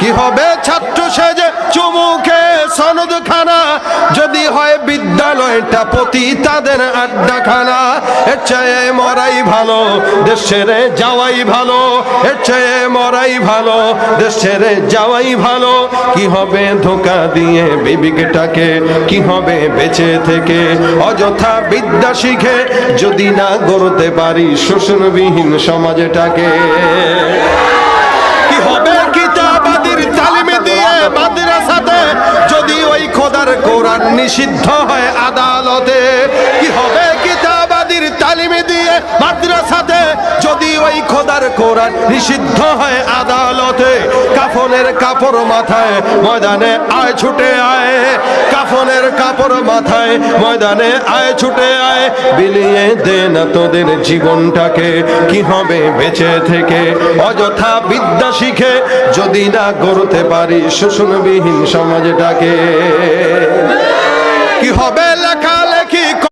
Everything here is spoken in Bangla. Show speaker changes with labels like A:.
A: কি হবে ছাত্র সেজে চুমুকে সনদ খানা, যদি হয় বিদ্যালয়টা পতিতাদের আড্ডাখানা। এর চেয়ে মরাই ভালো, দেশ ছেড়ে যাওয়াই ভালো, এর চেয়ে মরাই ভালো, দেশ ছেড়ে যাওয়াই ভালো। কি হবে ধোঁকা দিয়ে বিবেকটাকে, কি হবে বেঁচে থেকে অযথা বিদ্যা শিখে, যদি না গড়তে পারি শোষণবিহীন সমাজটাকে। কি হবে কিতাবাদির তালিমে দিয়ে মাদ্রাসাতে, যদি ওই খোদার কোরআন নিষিদ্ধ হয় আদালতে। কি হবে কিতাবাদির তালিমে দিয়ে মাদ্রাসাতে, যদি ওই খোদার কোরআন নিষিদ্ধ হয় আদালতে। কাফনের কাপড় মাথায় ময়দানে আয় ছুটে আয়, কাফনের কাপড় মাথায় ময়দানে আয় ছুটে আয়। বিলিয়ে দে না তোদের জীবনটাকে, কি হবে বেঁচে থেকে অযথা বিদ্যা শিখে, যদি না গড়তে পারি শোষণবিহীন সমাজটাকে। কি হবে লেখালেখি